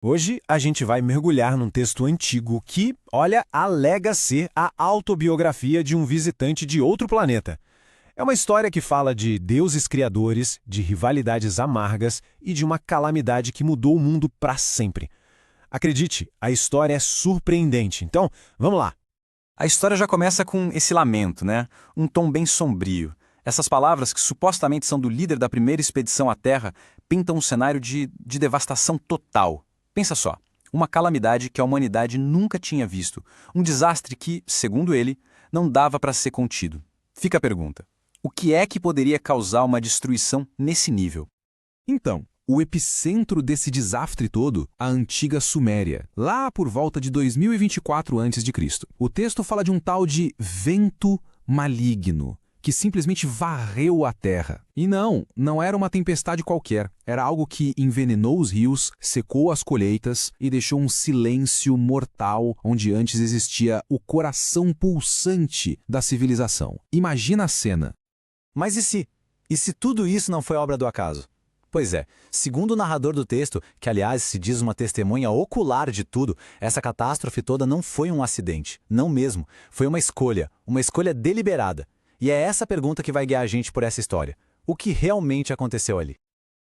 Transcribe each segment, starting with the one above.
Hoje a gente vai mergulhar num texto antigo que, olha, alega ser a autobiografia de um visitante de outro planeta. É uma história que fala de deuses criadores, de rivalidades amargas e de uma calamidade que mudou o mundo para sempre. Acredite, a história é surpreendente. Então, vamos lá. A história já começa com esse lamento, né? Um tom bem sombrio. Essas palavras, que supostamente são do líder da primeira expedição à Terra, pintam um cenário de devastação total. Pensa só, uma calamidade que a humanidade nunca tinha visto. Um desastre que, segundo ele, não dava para ser contido. Fica a pergunta: o que é que poderia causar uma destruição nesse nível? Então, o epicentro desse desastre todo, a antiga Suméria, lá por volta de 2024 a.C. O texto fala de um tal de vento maligno, que simplesmente varreu a terra. E não era uma tempestade qualquer. Era algo que envenenou os rios, secou as colheitas e deixou um silêncio mortal onde antes existia o coração pulsante da civilização. Imagina a cena. Mas e se tudo isso não foi obra do acaso? Pois é, segundo o narrador do texto, que aliás se diz uma testemunha ocular de tudo, essa catástrofe toda não foi um acidente. Não mesmo. Foi uma escolha deliberada. E é essa pergunta que vai guiar a gente por essa história. O que realmente aconteceu ali?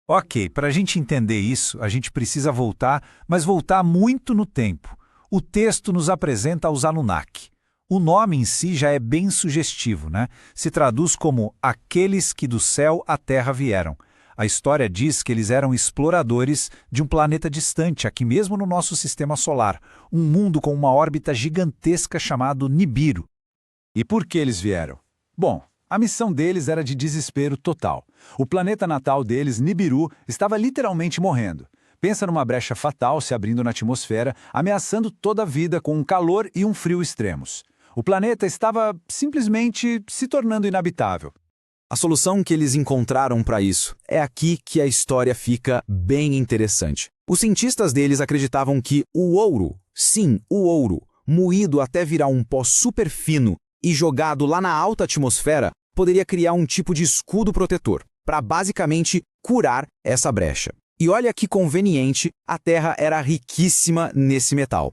Ok, para a gente entender isso, a gente precisa voltar, mas voltar muito no tempo. O texto nos apresenta os Anunnaki. O nome em si já é bem sugestivo, né? Se traduz como aqueles que do céu à terra vieram. A história diz que eles eram exploradores de um planeta distante, aqui mesmo no nosso sistema solar, um mundo com uma órbita gigantesca chamado Nibiru. E por que eles vieram? Bom, a missão deles era de desespero total. O planeta natal deles, Nibiru, estava literalmente morrendo. Pensa numa brecha fatal se abrindo na atmosfera, ameaçando toda a vida com um calor e um frio extremos. O planeta estava simplesmente se tornando inabitável. A solução que eles encontraram para isso é aqui que a história fica bem interessante. Os cientistas deles acreditavam que o ouro, sim, o ouro, moído até virar um pó super fino e jogado lá na alta atmosfera, poderia criar um tipo de escudo protetor, para basicamente curar essa brecha. E olha que conveniente, a Terra era riquíssima nesse metal.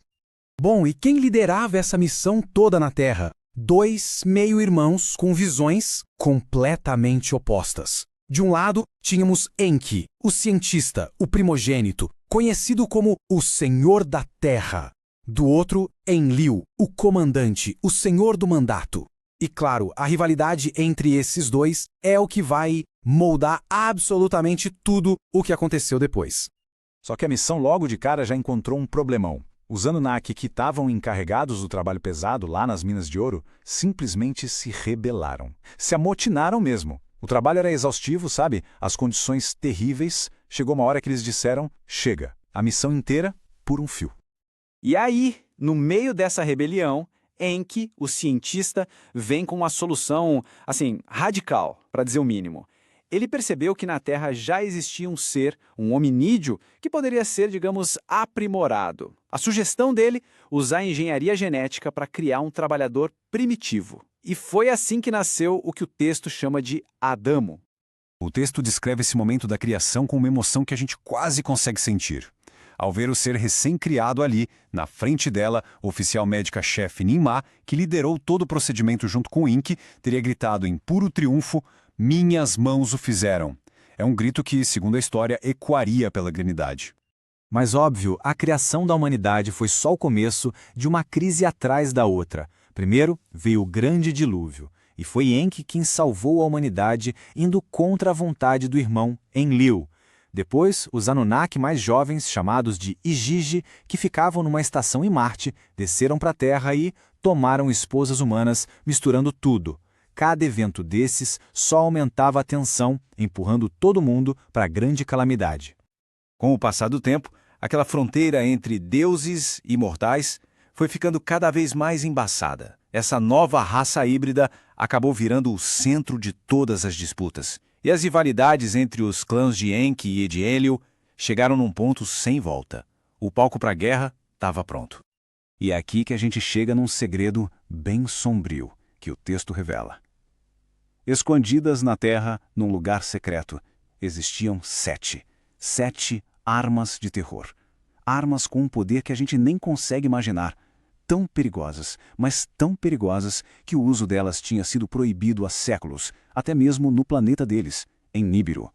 Bom, e quem liderava essa missão toda na Terra? Dois meio-irmãos com visões completamente opostas. De um lado, tínhamos Enki, o cientista, o primogênito, conhecido como o Senhor da Terra. Do outro, Enlil, o comandante, o senhor do mandato. E claro, a rivalidade entre esses dois é o que vai moldar absolutamente tudo o que aconteceu depois. Só que a missão logo de cara já encontrou um problemão. Os Anunnaki que estavam encarregados do trabalho pesado lá nas minas de ouro simplesmente se rebelaram. Se amotinaram mesmo. O trabalho era exaustivo, sabe? As condições terríveis. Chegou uma hora que eles disseram, chega. A missão inteira por um fio. E aí, no meio dessa rebelião, Enki, o cientista, vem com uma solução, radical, para dizer o mínimo. Ele percebeu que na Terra já existia um ser, um hominídeo, que poderia ser, digamos, aprimorado. A sugestão dele, usar a engenharia genética para criar um trabalhador primitivo. E foi assim que nasceu o que o texto chama de Adamo. O texto descreve esse momento da criação com uma emoção que a gente quase consegue sentir. Ao ver o ser recém-criado ali, na frente dela, o oficial médica-chefe Ninmah, que liderou todo o procedimento junto com Enki, teria gritado em puro triunfo, "Minhas mãos o fizeram". É um grito que, segundo a história, ecoaria pela granidade. Mas óbvio, a criação da humanidade foi só o começo de uma crise atrás da outra. Primeiro veio o grande dilúvio, e foi Enki quem salvou a humanidade indo contra a vontade do irmão Enlil. Depois, os Anunnaki mais jovens, chamados de Igigi, que ficavam numa estação em Marte, desceram para a Terra e tomaram esposas humanas, misturando tudo. Cada evento desses só aumentava a tensão, empurrando todo mundo para a grande calamidade. Com o passar do tempo, aquela fronteira entre deuses e mortais foi ficando cada vez mais embaçada. Essa nova raça híbrida acabou virando o centro de todas as disputas. E as rivalidades entre os clãs de Enki e de Enlil chegaram num ponto sem volta. O palco para a guerra estava pronto. E é aqui que a gente chega num segredo bem sombrio que o texto revela. Escondidas na terra, num lugar secreto, existiam sete armas de terror. armas com um poder que a gente nem consegue imaginar. Tão perigosas, mas tão perigosas que o uso delas tinha sido proibido há séculos, até mesmo no planeta deles, em Nibiru.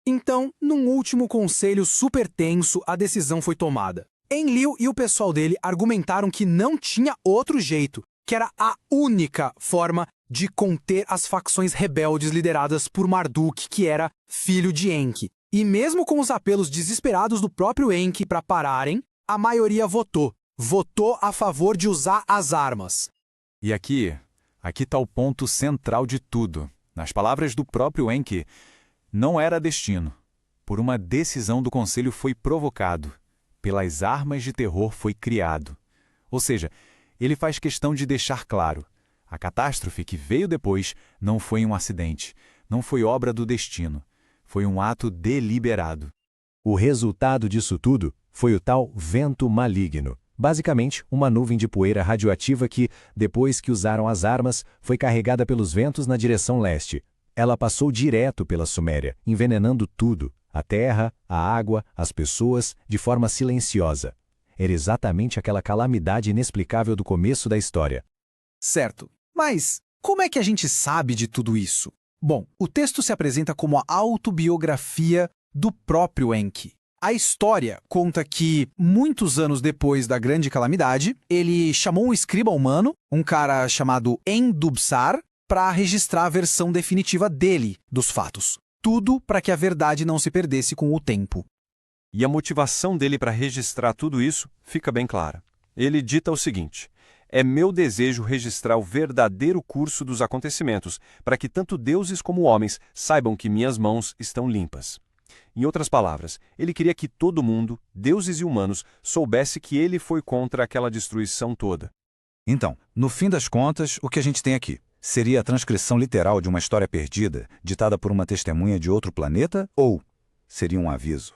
Então, num último conselho super tenso, a decisão foi tomada. Enlil e o pessoal dele argumentaram que não tinha outro jeito, que era a única forma de conter as facções rebeldes lideradas por Marduk, que era filho de Enki. E mesmo com os apelos desesperados do próprio Enki para pararem, a maioria votou a favor de usar as armas. E aqui está o ponto central de tudo. Nas palavras do próprio Enki, não era destino. Por uma decisão do conselho foi provocado. Pelas armas de terror foi criado. Ou seja, ele faz questão de deixar claro, a catástrofe que veio depois não foi um acidente, não foi obra do destino, foi um ato deliberado. O resultado disso tudo foi o tal vento maligno. Basicamente, uma nuvem de poeira radioativa que, depois que usaram as armas, foi carregada pelos ventos na direção leste. Ela passou direto pela Suméria, envenenando tudo, a terra, a água, as pessoas, de forma silenciosa. Era exatamente aquela calamidade inexplicável do começo da história. Certo. Mas como é que a gente sabe de tudo isso? Bom, o texto se apresenta como a autobiografia do próprio Enki. A história conta que, muitos anos depois da grande calamidade, ele chamou um escriba humano, um cara chamado Endubsar, para registrar a versão definitiva dele dos fatos. Tudo para que a verdade não se perdesse com o tempo. E a motivação dele para registrar tudo isso fica bem clara. Ele dita o seguinte: é meu desejo registrar o verdadeiro curso dos acontecimentos, para que tanto deuses como homens saibam que minhas mãos estão limpas. Em outras palavras, ele queria que todo mundo, deuses e humanos, soubesse que ele foi contra aquela destruição toda. Então, no fim das contas, o que a gente tem aqui? Seria a transcrição literal de uma história perdida, ditada por uma testemunha de outro planeta? Ou seria um aviso?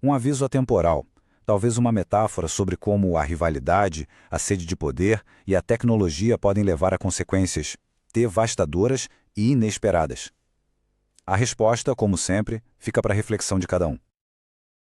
Um aviso atemporal, talvez uma metáfora sobre como a rivalidade, a sede de poder e a tecnologia podem levar a consequências devastadoras e inesperadas. A resposta, como sempre, fica para a reflexão de cada um.